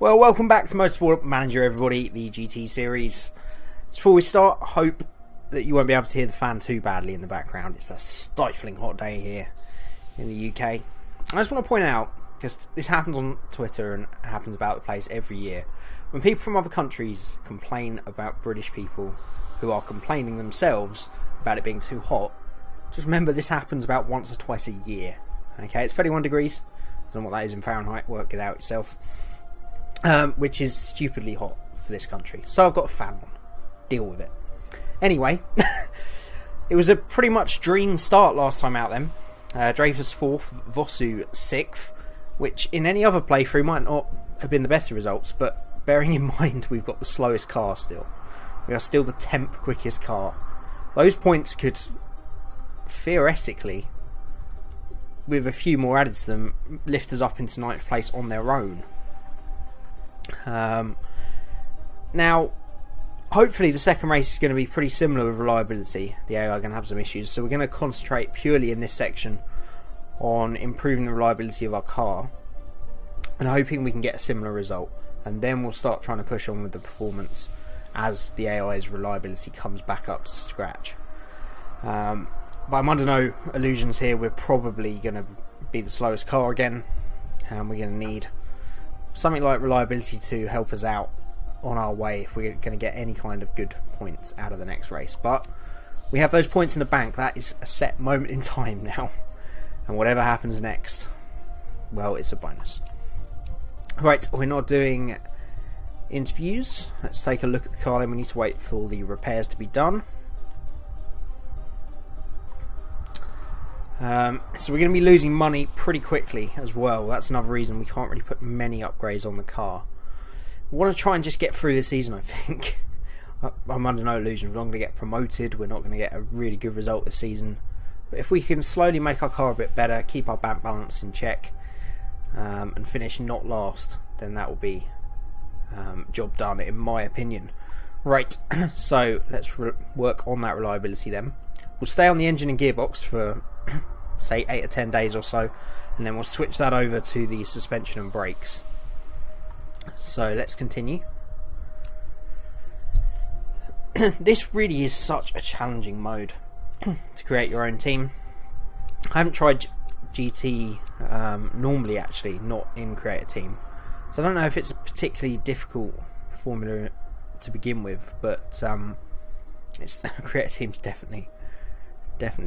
Well, welcome back to Motorsport Manager, everybody, the GT series. Just before we start, hope that you won't be able to hear the fan too badly in the background. It's a stifling hot day here in the UK. I just want to point out, because this happens on Twitter and happens about the place every year, when people from other countries complain about British people who are complaining themselves about it being too hot, just remember this happens about once or twice a year. Okay, it's 31 degrees. I don't know what that is in Fahrenheit, work it out yourself. Which is stupidly hot for this country. So I've got a fan on. Deal with it. Anyway, it was a pretty much dream start last time out then. Dreyfus 4th, Vosu 6th, which in any other playthrough might not have been the best of results, but bearing in mind we've got the slowest car still. We are still the 10th quickest car. Those points could theoretically, with a few more added to them, lift us up into 9th place on their own. Now, hopefully the second race is going to be pretty similar with reliability. The AI are going to have some issues, so we're going to concentrate purely in this section on improving the reliability of our car and hoping we can get a similar result, and then we'll start trying to push on with the performance as the AI's reliability comes back up to scratch. But I'm under no illusions here. We're probably going to be the slowest car again, and we're going to need something like reliability to help us out on our way if we're going to get any kind of good points out of the next race. But we have those points in the bank. That is a set moment in time now, and whatever happens next, well, it's a bonus. Right, we're not doing interviews. Let's take a look at the car, then we need to wait for the repairs to be done. So we're going to be losing money pretty quickly as well. That's another reason we can't really put many upgrades on the car. We want to try and just get through the season, I think. I'm under no illusion. We're not going to get promoted. We're not going to get a really good result this season. But if we can slowly make our car a bit better, keep our bank balance in check, and finish not last, then that will be job done, in my opinion. Right, so let's work on that reliability then. We'll stay on the engine and gearbox for say 8 or 10 days or so, and then we'll switch that over to the suspension and brakes. So let's continue. This really is such a challenging mode to create your own team. I haven't tried GT normally, actually, not in create a team, so I don't know if it's a particularly difficult formula to begin with, but it's create a team's definitely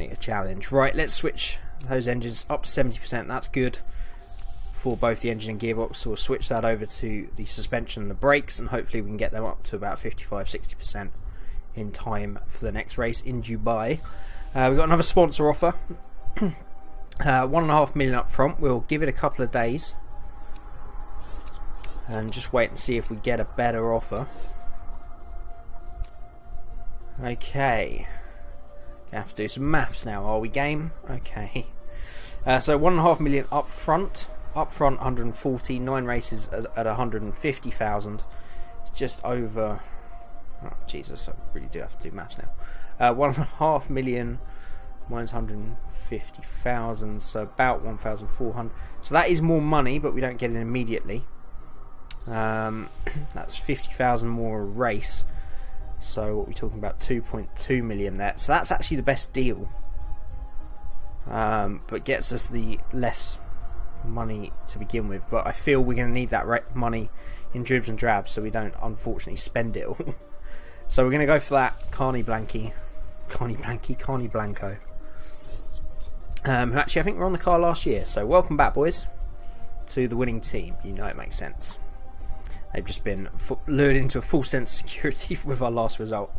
a challenge. Right, let's switch those engines up to 70%. That's good for both the engine and gearbox, so we'll switch that over to the suspension and the brakes, and hopefully we can get them up to about 55-60% in time for the next race in Dubai. We've got another sponsor offer. 1.5 million up front. We'll give it a couple of days and just wait and see if we get a better offer. Okay, gonna have to do some maths now, are we, game? Okay. So 1.5 million up front 140, 9 races at 150,000. It's just over, oh Jesus, I really do have to do maths now. 1.5 million minus 150,000, so about 1,400. So that is more money, but we don't get it immediately. That's 50,000 more a race. So what we're talking about, 2.2 million there. So that's actually the best deal, but gets us the less money to begin with. But I feel we're going to need that money in dribs and drabs, so we don't unfortunately spend it all. So we're going to go for that Carney Blanco, who actually I think were on the car last year. So welcome back, boys, to the winning team. You know it makes sense. They've just been lured into a false sense of security with our last result.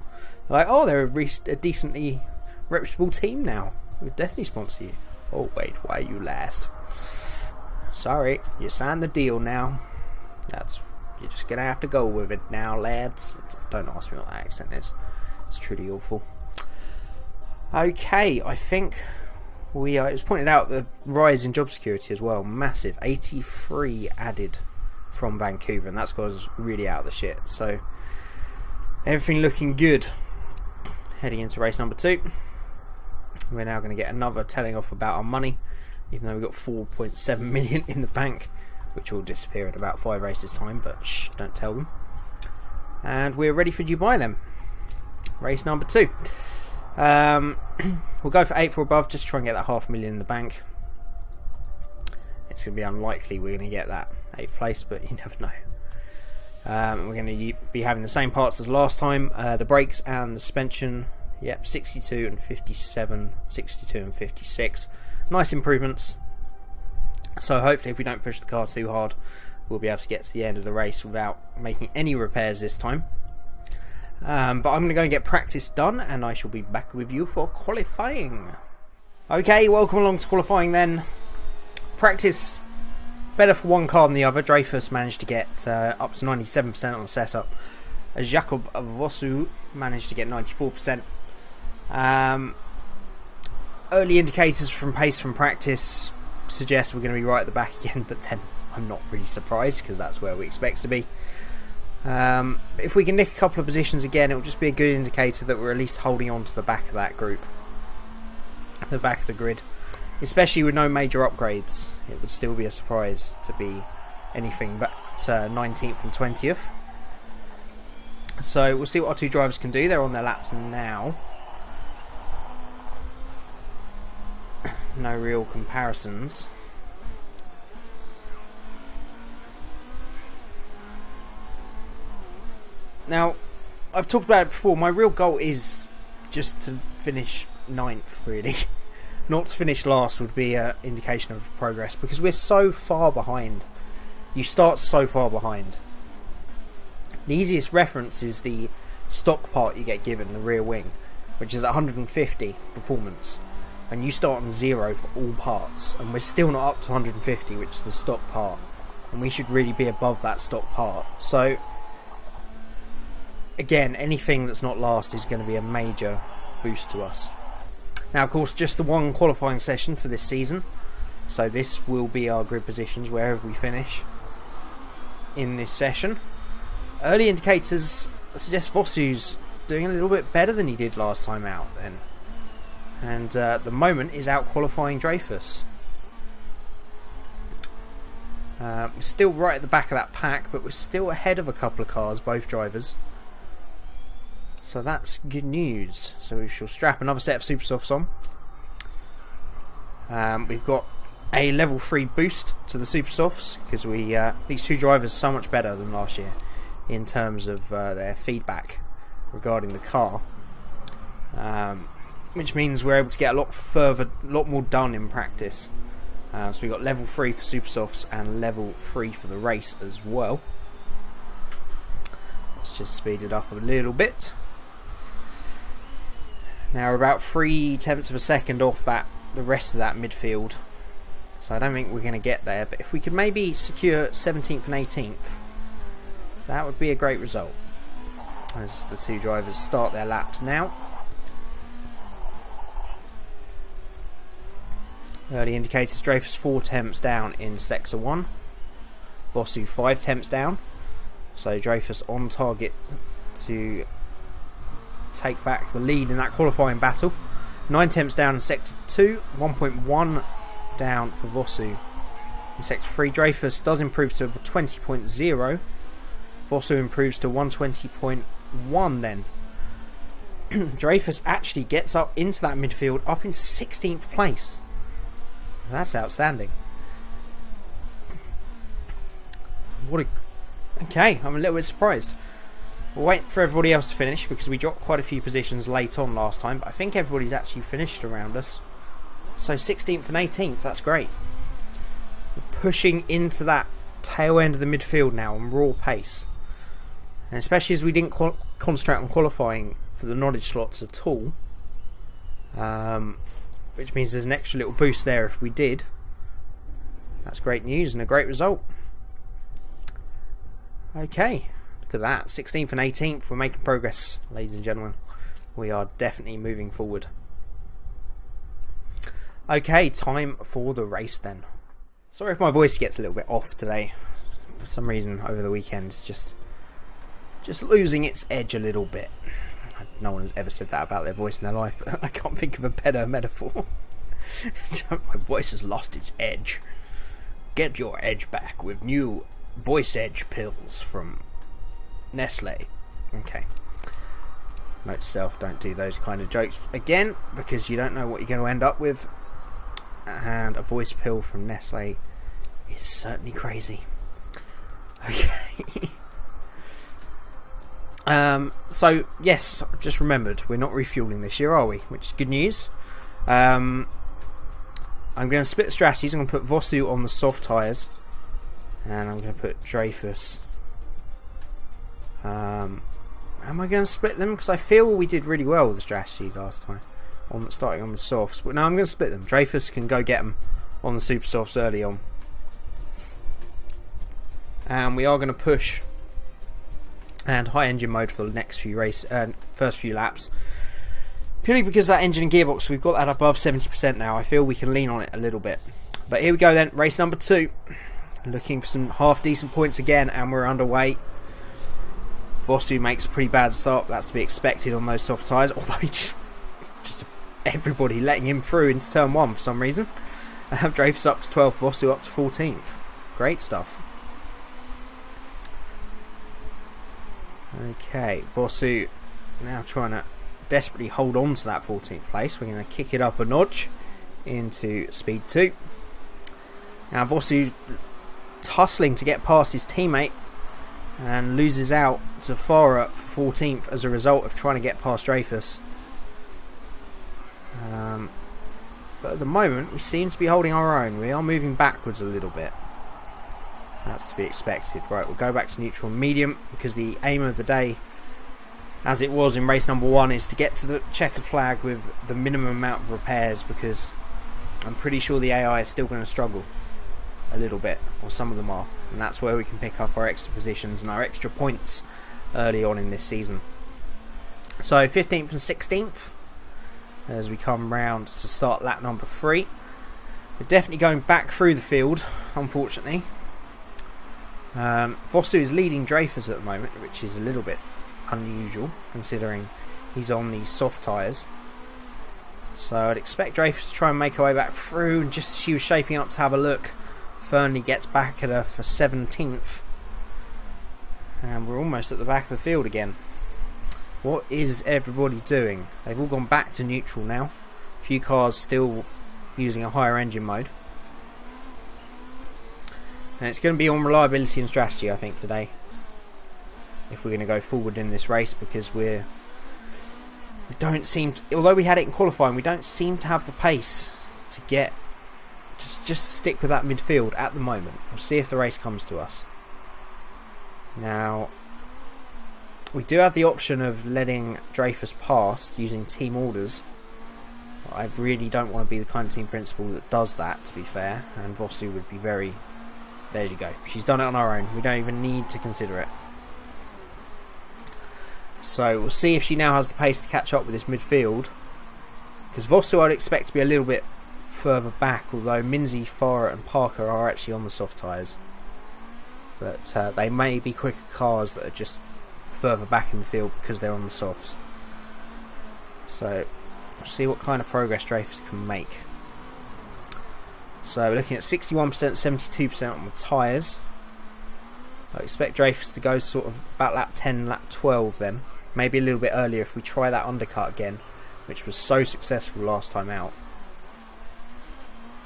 They're like, oh, they're a decently reputable team now. We'll definitely sponsor you. Oh, wait, why are you last? Sorry, you signed the deal now. You're just going to have to go with it now, lads. Don't ask me what that accent is. It's truly awful. Okay, I think it was pointed out the rise in job security as well. Massive. 83 added from Vancouver, and that's got us really out of the shit. So everything looking good heading into race number 2. We're now going to get another telling off about our money, even though we've got 4.7 million in the bank. which will disappear in about 5 races time, but shh, don't tell them. And we're ready for Dubai then. Race number 2. We'll go for 8th or above, just to try and get that $500,000 in the bank. It's going to be unlikely we're going to get that 8th place, but you never know. We're going to be having the same parts as last time. The brakes and the suspension, yep, 62 and 57, 62 and 56. Nice improvements. So hopefully if we don't push the car too hard, we'll be able to get to the end of the race without making any repairs this time. But I'm going to go and get practice done, and I shall be back with you for qualifying. Okay, welcome along to qualifying then. Practice better for one car than the other. Dreyfus managed to get up to 97% on the setup, as Jakob Vosu managed to get 94%. Early indicators from pace from practice suggest we're going to be right at the back again, but then I'm not really surprised because that's where we expect to be. If we can nick a couple of positions again, it will just be a good indicator that we're at least holding on to the back of that group, the back of the grid. Especially with no major upgrades, it would still be a surprise to be anything but 19th and 20th. So we'll see what our two drivers can do. They're on their laps now. No real comparisons. Now, I've talked about it before, my real goal is just to finish 9th, really. Not to finish last would be an indication of progress, because we're so far behind. You start so far behind. The easiest reference is the stock part you get given, the rear wing, which is 150 performance. And you start on 0 for all parts, and we're still not up to 150, which is the stock part. And we should really be above that stock part. So, again, anything that's not last is going to be a major boost to us. Now, of course, just the one qualifying session for this season, so this will be our grid positions wherever we finish in this session. Early indicators suggest Vosu's doing a little bit better than he did last time out then, and at the moment is out qualifying Dreyfus. We're still right at the back of that pack, but we're still ahead of a couple of cars, both drivers. So that's good news. So we shall strap another set of super softs on. We've got a level 3 boost to the super softs because these two drivers are so much better than last year in terms of their feedback regarding the car, which means we're able to get a lot more done in practice. So we've got level 3 for super softs and level 3 for the race as well. Let's just speed it up a little bit. Now we're about 0.3 of a second off the rest of that midfield, so I don't think we're going to get there, but if we could maybe secure 17th and 18th, that would be a great result, as the two drivers start their laps now. Early indicators: Dreyfus 4 temps down in sector 1, Vosu 5 temps down, so Dreyfus on target to take back the lead in that qualifying battle. 9 temps down in sector 2, 1.1 down for Vosu in sector 3. Dreyfus does improve to 20.0, Vosu improves to 120.1 then. Dreyfus actually gets up into that midfield, up into 16th place. That's outstanding. Okay, I'm a little bit surprised. We'll wait for everybody else to finish because we dropped quite a few positions late on last time, but I think everybody's actually finished around us. So 16th and 18th, that's great. We're pushing into that tail end of the midfield now on raw pace. And especially as we didn't concentrate on qualifying for the knowledge slots at all, which means there's an extra little boost there if we did. That's great news and a great result. Okay. Look at that, 16th and 18th, we're making progress, ladies and gentlemen. We are definitely moving forward. Okay, time for the race then. Sorry if my voice gets a little bit off today. For some reason over the weekend it's just losing its edge a little bit. No one has ever said that about their voice in their life, but I can't think of a better metaphor. My voice has lost its edge. Get your edge back with new voice edge pills from Nestle. Okay. Note to self, don't do those kind of jokes again, because you don't know what you're going to end up with. And a voice pill from Nestle is certainly crazy. Okay. So yes, just remembered, we're not refueling this year, are we? Which is good news. I'm going to split the strategies. I'm going to put Vosu on the soft tyres, and I'm going to put Dreyfus. Am I going to split them? Because I feel we did really well with the strategy last time, starting on the softs. But now I'm going to split them. Dreyfus can go get them on the super softs early on, and we are going to push and high engine mode for the next few first few laps. Purely because that engine and gearbox, we've got that above 70% now. I feel we can lean on it a little bit. But here we go then, race number 2. Looking for some half decent points again, and we're underway. Vostu makes a pretty bad start. That's to be expected on those soft tyres. Although he just everybody letting him through into turn 1 for some reason. Dreyfus up to 12th, Vostu up to 14th. Great stuff. Okay, Vosu now trying to desperately hold on to that 14th place. We're going to kick it up a notch into speed 2. Now Vosu tussling to get past his teammate and loses out to Farah for 14th as a result of trying to get past Dreyfus. But at the moment we seem to be holding our own. We are moving backwards a little bit. That's to be expected. Right, we'll go back to neutral and medium, because the aim of the day, as it was in race number 1, is to get to the checkered flag with the minimum amount of repairs, because I'm pretty sure the AI is still going to struggle a little bit, or some of them are, and that's where we can pick up our extra positions and our extra points early on in this season. So 15th and 16th as we come round to start lap number 3. We're definitely going back through the field, unfortunately. Vosu is leading Dreyfus at the moment, which is a little bit unusual considering he's on the soft tyres. So I'd expect Dreyfus to try and make her way back through, and just as she was shaping up to have a look, Fernley gets back at her for 17th, and we're almost at the back of the field again. What is everybody doing? They've all gone back to neutral now. A few cars still using a higher engine mode. And it's going to be on reliability and strategy, I think, today, if we're going to go forward in this race, because we don't seem to, although we had it in qualifying, we don't seem to have the pace to get just stick with that midfield at the moment. We'll see if the race comes to us. Now we do have the option of letting Dreyfus past using team orders. I really don't want to be the kind of team principal that does that, to be fair, and Vosu would be very... There you go. She's done it on her own. We don't even need to consider it. So we'll see if she now has the pace to catch up with this midfield. Because Vosu I'd expect to be a little bit further back, although Minzy, Farah and Parker are actually on the soft tyres. But they may be quicker cars that are just further back in the field because they're on the softs. So we'll see what kind of progress Dreyfus can make. So we're looking at 61%, 72% on the tyres. I expect Dreyfus to go sort of about lap 10, lap 12 then. Maybe a little bit earlier if we try that undercut again, which was so successful last time out.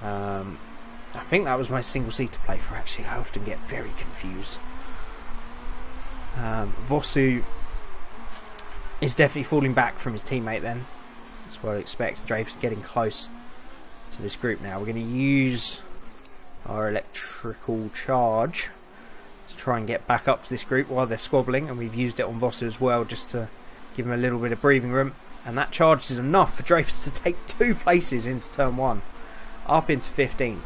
I think that was my single seater playthrough actually. I often get very confused. Vosu is definitely falling back from his teammate then. That's what I expect. Dreyfus getting close to this group now. We're going to use our electrical charge to try and get back up to this group while they're squabbling, and we've used it on Vosu as well just to give him a little bit of breathing room, and that charge is enough for Dreyfus to take 2 places into turn 1 up into 15th.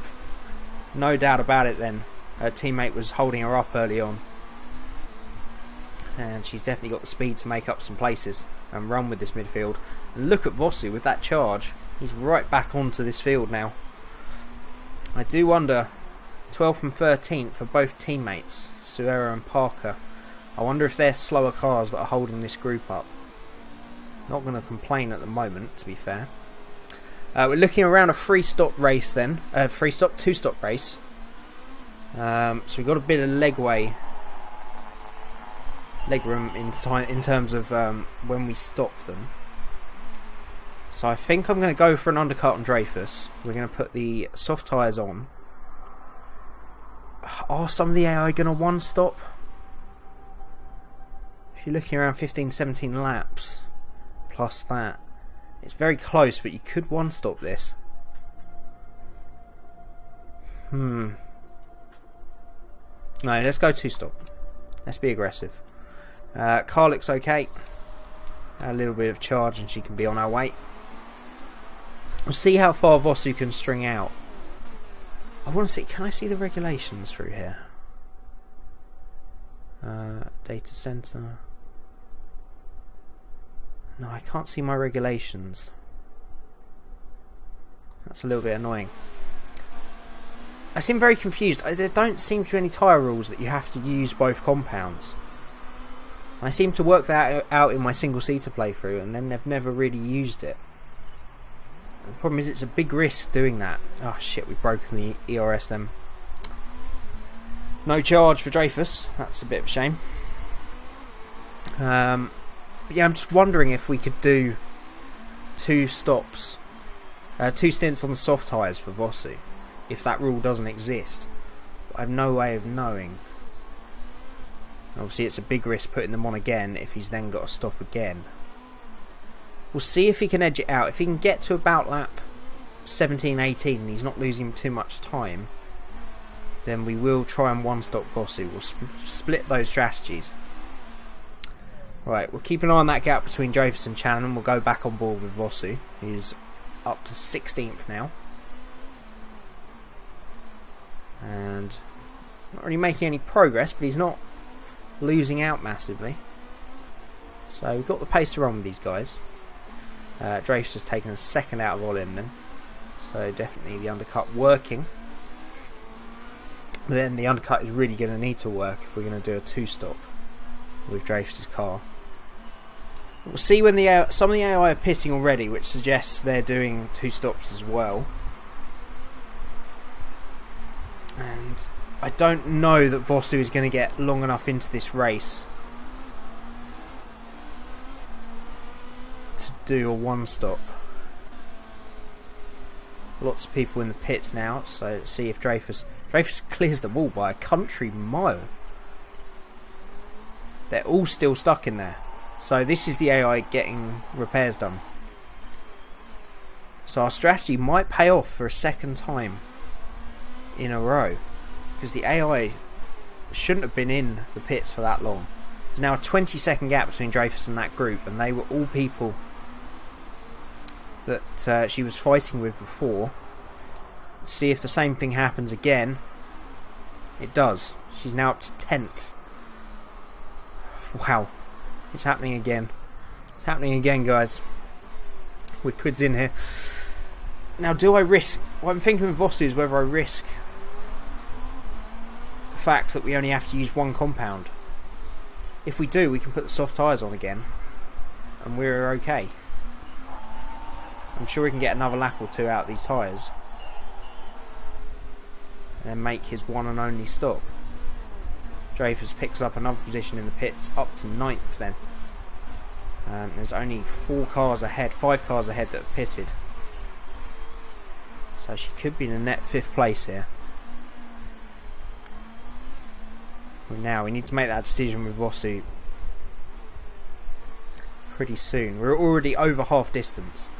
No doubt about it then. Her teammate was holding her up early on, and she's definitely got the speed to make up some places and run with this midfield. And look at Vosu with that charge. He's right back onto this field now. I do wonder, 12th and 13th for both teammates, Suera and Parker. I wonder if they're slower cars that are holding this group up. Not going to complain at the moment, to be fair. We're looking around a 3-stop race then. 2-stop race. So we've got a bit of leg room in terms of when we stop them. So I think I'm going to go for an undercut on Dreyfus. We're going to put the soft tyres on. Are some of the AI going to one stop? If you're looking around 15-17 laps plus that, it's very close, but you could one stop this. No, let's go two stop. Let's be aggressive. Car looks okay. A little bit of charge and she can be on her way. We'll see how far Vosu can string out. I want to see, can I see the regulations through here? Data center. No, I can't see my regulations. That's a little bit annoying. I seem very confused. There don't seem to be any tyre rules that you have to use both compounds. I seem to work that out in my single-seater playthrough, and then they've never really used it. The problem is it's a big risk doing that. Oh shit, we've broken the ERS then. No charge for Dreyfus. That's a bit of a shame. But yeah, I'm just wondering if we could do two stints on the soft tyres for Vosu, if that rule doesn't exist. But I have no way of knowing. Obviously it's a big risk putting them on again if he's then got to stop again. We'll see if he can edge it out. If he can get to about lap 17-18 and he's not losing too much time, then we will try and one stop Vosu. We'll split those strategies. Right, we'll keep an eye on that gap between Dreyfus and Channon. We'll go back on board with Vosu. He's up to 16th now. And not really making any progress, but he's not losing out massively. So we've got the pace to run with these guys. Dreyfus has taken a second out of all in then. So definitely the undercut working. But then the undercut is really going to need to work if we're going to do a two-stop with Dreyfus's car. We'll see when some of the AI are pitting already, which suggests they're doing two stops as well. And I don't know that Vosu is going to get long enough into this race to do a one stop. Lots of people in the pits now, so let's see if Dreyfus clears the wall by a country mile. They're all still stuck in there. So this is the AI getting repairs done. So our strategy might pay off for a second time in a row, because the AI shouldn't have been in the pits for that long. There's now a 20-second gap between Dreyfus and that group, and they were all people that she was fighting with before. See if the same thing happens again. It does. She's now up to 10th. Wow. It's happening again. It's happening again, guys. We're quids in here. Now, do I risk... What I'm thinking with Vosu is whether I risk the fact that we only have to use one compound. If we do, we can put the soft tyres on again, and we're okay. I'm sure we can get another lap or two out of these tyres, and then make his one and only stop. Dreyfus picks up another position in the pits, up to 9th then. There's only 5 cars ahead that have pitted. So she could be in a net 5th place here. Now we need to make that decision with Vosu pretty soon. We're already over half distance.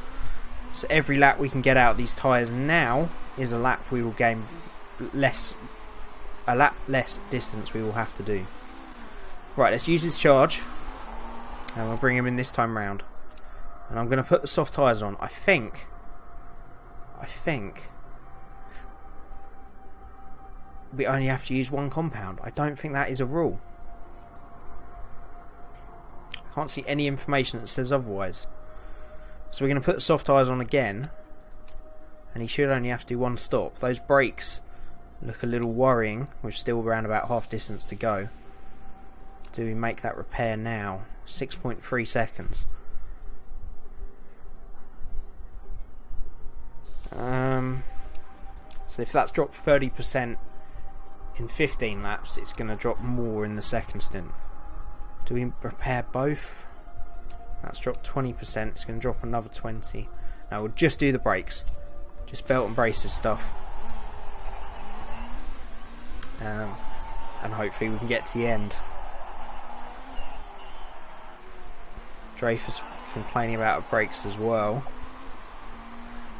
So every lap we can get out of these tyres now is a lap we will gain less. A lap less distance we will have to do. Right, let's use his charge, and we'll bring him in this time round. And I'm going to put the soft tyres on. I think we only have to use one compound. I don't think that is a rule. I can't see any information that says otherwise. So we're going to put the soft tyres on again, and he should only have to do one stop. Those brakes look a little worrying. We're still around about half distance to go. Do we make that repair now? 6.3 seconds. So if that's dropped 30% in 15 laps, it's going to drop more in the second stint. Do we repair both? That's dropped 20%. It's going to drop another 20. Now we'll just do the brakes. Just belt and braces stuff. And hopefully we can get to the end. Dreyfus complaining about our brakes as well.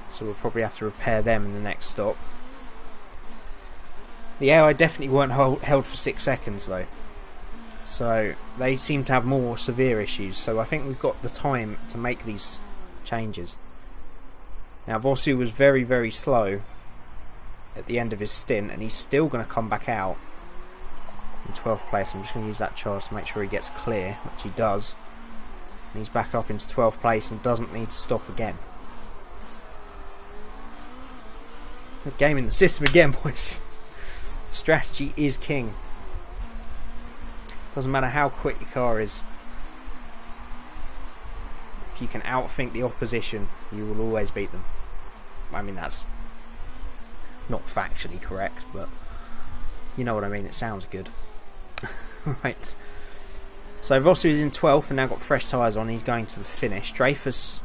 So we'll probably have to repair them in the next stop. The AI definitely weren't held for 6 seconds though. So they seem to have more severe issues. So I think we've got the time to make these changes. Now Vosu was very, very slow at the end of his stint, and he's still going to come back out in 12th place. I'm just going to use that charge to make sure he gets clear, which he does. And he's back up into 12th place and doesn't need to stop again. Game in the system again, boys. Strategy is king. Doesn't matter how quick your car is. If you can outthink the opposition, you will always beat them. I mean, that's not factually correct, but you know what I mean. It sounds good. Right. So Vosu is in 12th and now got fresh tyres on. He's going to the finish. Dreyfus,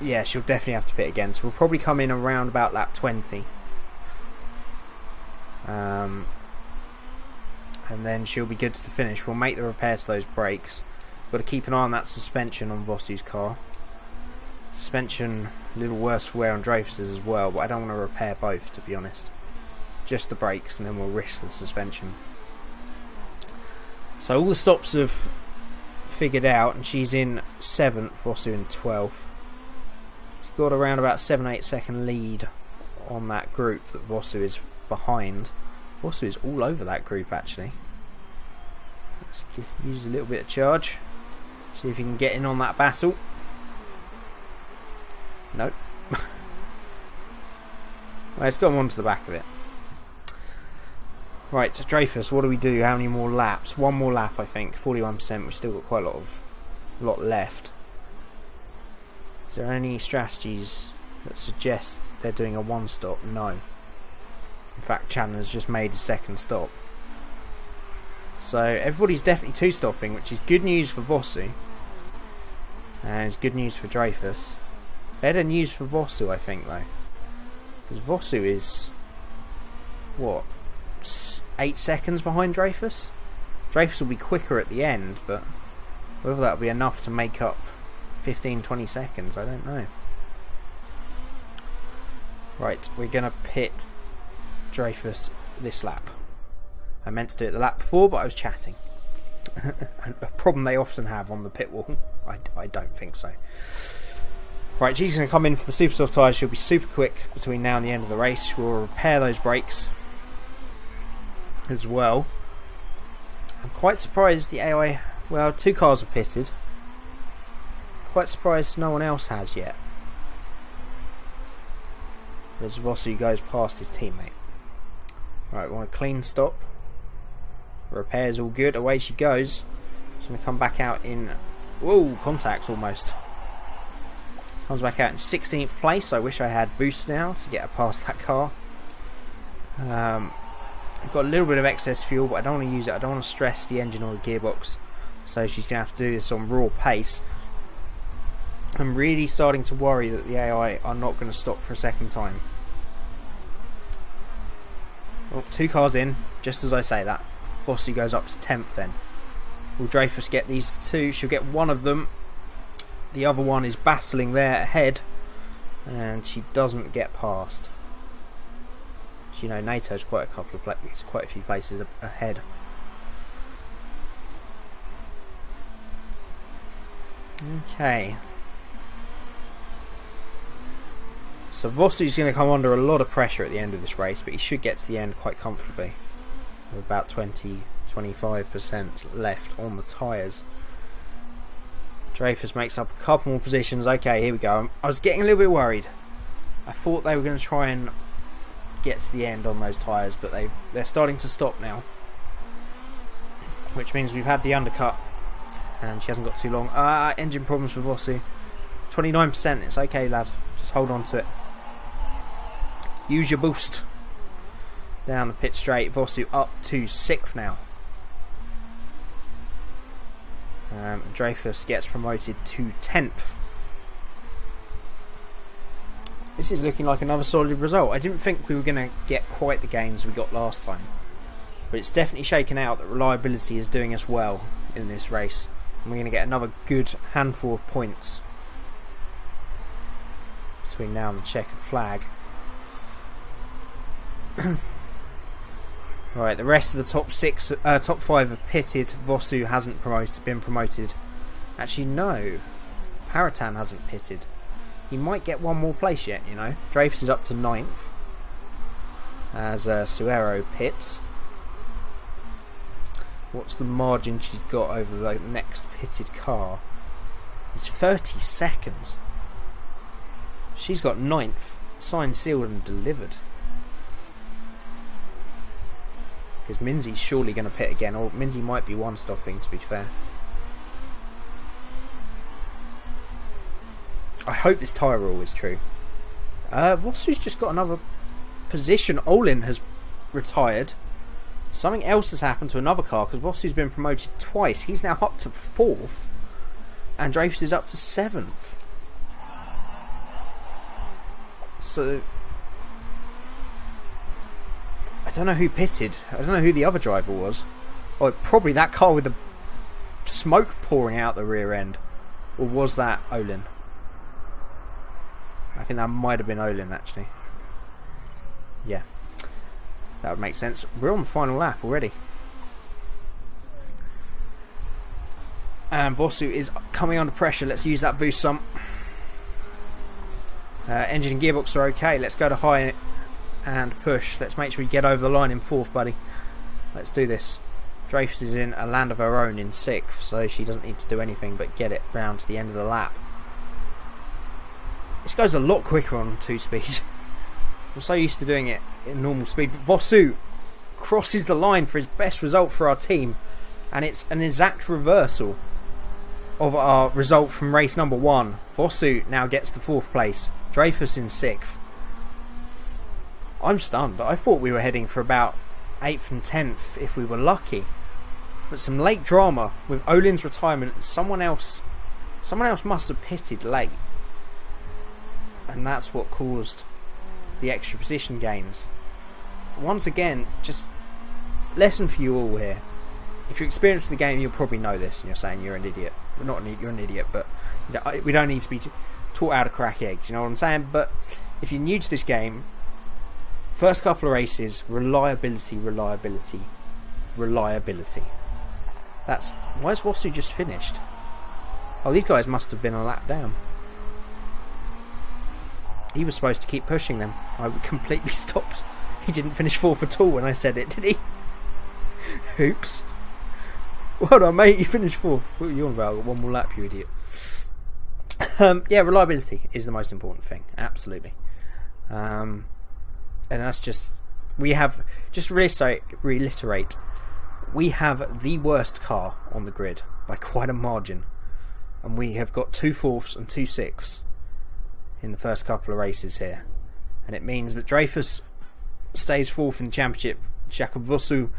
yeah, she'll definitely have to pit again. So we'll probably come in around about lap 20. And then she'll be good to the finish. We'll make the repairs to those brakes. Got to keep an eye on that suspension on Vosu's car. Suspension a little worse for wear on Dreyfus's as well, but I don't want to repair both, to be honest. Just the brakes, and then we'll risk the suspension. So all the stops have figured out, and she's in 7th, Vosu in 12th. She's got around about 7-8 second lead on that group that Vosu is behind. Vosu is all over that group actually. Let's use a little bit of charge. See if you can get in on that battle. Nope. Well, let's go on to the back of it. Right, so Dreyfus, what do we do? How many more laps? One more lap, I think. 41%. We've still got quite a lot left. Is there any strategies that suggest they're doing a one stop? No. In fact, Chandler's just made his second stop. So everybody's definitely two stopping, which is good news for Vosu. And it's good news for Dreyfus. Better news for Vosu, I think, though. Because Vosu is, what, 8 seconds behind Dreyfus? Dreyfus will be quicker at the end, but whether that'll be enough to make up 15-20 seconds, I don't know. Right, we're going to pit Dreyfus this lap. I meant to do it the lap before, but I was chatting. A problem they often have on the pit wall. I don't think so. Right, she's going to come in for the super soft tyres. She'll be super quick between now and the end of the race. We'll repair those brakes as well. I'm quite surprised the AI... Well, 2 cars are pitted. Quite surprised no one else has yet. As Vosu goes past his teammate. Right, we want a clean stop. Repairs all good. Away she goes. She's going to come back out in... Whoa, contact almost. Comes back out in 16th place. I wish I had boost now to get her past that car. I've got a little bit of excess fuel, but I don't want to use it. I don't want to stress the engine or the gearbox. So she's going to have to do this on raw pace. I'm really starting to worry that the AI are not going to stop for a second time. Well, 2 cars in, just as I say that. Vosu goes up to 10th then. Will Dreyfus get these 2? She'll get one of them. The other one is battling there ahead, and she doesn't get past. You know, NATO's quite a few places ahead. Okay. So Vosu's going to come under a lot of pressure at the end of this race, but he should get to the end quite comfortably. With about 20-25% left on the tyres. Dreyfus makes up a couple more positions. Okay, here we go. I was getting a little bit worried. I thought they were going to try and get to the end on those tyres, but they're starting to stop now. Which means we've had the undercut, and she hasn't got too long. Engine problems for Vosu. 29%. It's okay, lad. Just hold on to it. Use your boost. down the pit straight. Vosu up to 6th now. Dreyfus gets promoted to 10th. This is looking like another solid result. I didn't think we were going to get quite the gains we got last time, but it's definitely shaken out that reliability is doing us well in this race, and we're going to get another good handful of points between now and the checkered flag. Right, the rest of the top 5 have pitted. Vosu hasn't been promoted. Actually, no, Paratan hasn't pitted. He might get one more place yet, you know. Dreyfus is up to 9th as Suero pits. What's the margin she's got over the next pitted car? It's 30 seconds. She's got 9th, signed, sealed and delivered. Because Minzy's surely going to pit again, or Minzy might be one stopping, to be fair. I hope this tyre rule is true. Vosu's just got another position. Olin has retired. Something else has happened to another car because Vosu's been promoted twice. He's now up to 4th. And Dreyfus is up to 7th. So I don't know who pitted. I don't know who the other driver was. Or probably that car with the smoke pouring out the rear end. Or was that Olin? I think that might have been Olin, actually. Yeah, that would make sense. We're on the final lap already. And Vosu is coming under pressure. Let's use that boost some. Engine and gearbox are okay. Let's go to high and push. Let's make sure we get over the line in 4th, buddy. Let's do this. Dreyfus is in a land of her own in 6th, so she doesn't need to do anything but get it round to the end of the lap. This goes a lot quicker on 2-speed. I'm so used to doing it in normal speed. But Vosu crosses the line for his best result for our team. And it's an exact reversal of our result from race number 1. Vosu now gets the 4th place. Dreyfus in 6th. I'm stunned. I thought we were heading for about 8th and 10th if we were lucky. But some late drama with Olin's retirement. Someone else must have pitted late. And that's what caused the extra position gains. Once again, just lesson for you all here. If you're experienced with the game, you'll probably know this, and you're saying you're an idiot. Well, you're an idiot, but we don't need to be taught how to crack eggs. You know what I'm saying? But if you're new to this game, first couple of races, reliability. That's why is Vosu just finished? Oh, these guys must have been a lap down. He was supposed to keep pushing them. I completely stopped. He didn't finish 4th at all when I said it, did he? Oops. Well done, mate. You finished 4th. What are you on about? I've got one more lap, you idiot. Yeah, reliability is the most important thing. Absolutely. And that's just... We have... Just to reiterate, we have the worst car on the grid by quite a margin. And we have got 2 4ths and 2 6ths in the first couple of races here, and it means that Dreyfus stays 4th in the championship. Jakub Vosu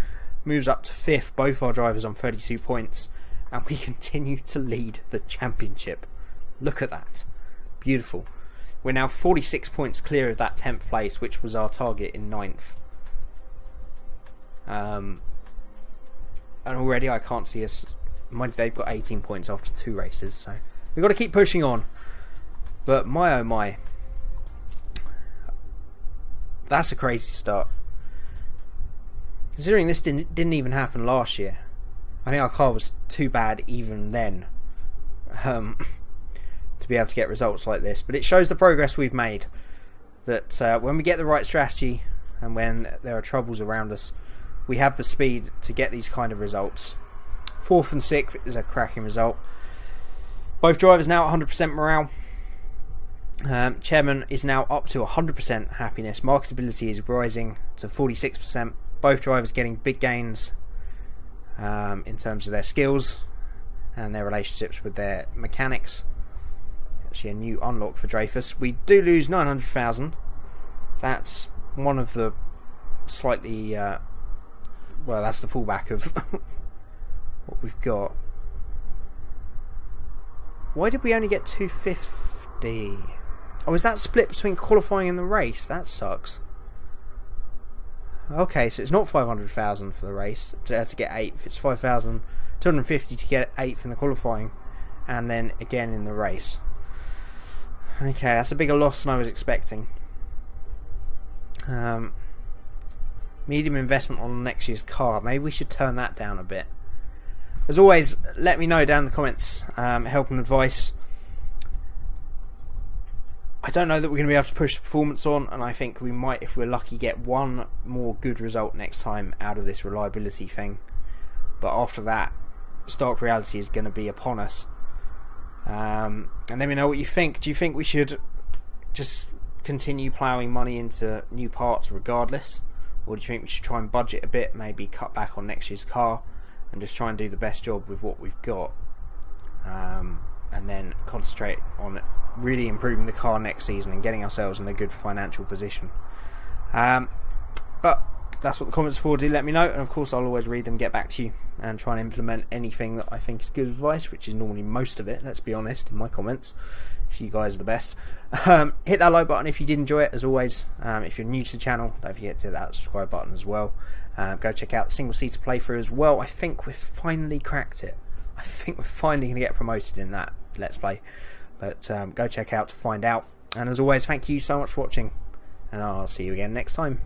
moves up to 5th, both our drivers on 32 points, and we continue to lead the championship. Look at that, beautiful. We're now 46 points clear of that 10th place, which was our target in 9th. And already I can't see us. Mind they've got 18 points after 2 races, so we've got to keep pushing on. But my oh my, that's a crazy start. Considering this didn't even happen last year, I think our car was too bad even then to be able to get results like this. But it shows the progress we've made. That when we get the right strategy and when there are troubles around us, we have the speed to get these kind of results. 4th and 6th is a cracking result. Both drivers now at 100% morale. Chairman is now up to 100% happiness. Marketability is rising to 46%. Both drivers getting big gains in terms of their skills and their relationships with their mechanics. Actually a new unlock for Dreyfus. We do lose 900,000. That's one of the slightly well, that's the fallback of what we've got. Why did we only get 250? Oh, is that split between qualifying and the race? That sucks. Okay, so it's not 500,000 for the race to get 8th. It's 5,250 to get 8th in the qualifying, and then again in the race. Okay, that's a bigger loss than I was expecting. Medium investment on next year's car. Maybe we should turn that down a bit. As always, let me know down in the comments. Help and advice. I don't know that we're going to be able to push the performance on, and I think we might, if we're lucky, get one more good result next time out of this reliability thing. But after that, stark reality is going to be upon us. And let me know what you think. Do you think we should just continue ploughing money into new parts regardless? Or do you think we should try and budget a bit, maybe cut back on next year's car and just try and do the best job with what we've got? And then concentrate on really improving the car next season and getting ourselves in a good financial position. But that's what the comments are for. Do let me know, and of course I'll always read them, get back to you, and try and implement anything that I think is good advice, which is normally most of it, let's be honest, in my comments. You guys are the best. Hit that like button if you did enjoy it, as always. If you're new to the channel, don't forget to hit that subscribe button as well. Go check out the single seater playthrough as well. I think we've finally cracked it. I think we're finally going to get promoted in that Let's Play. But go check out to find out. And as always, thank you so much for watching, and I'll see you again next time.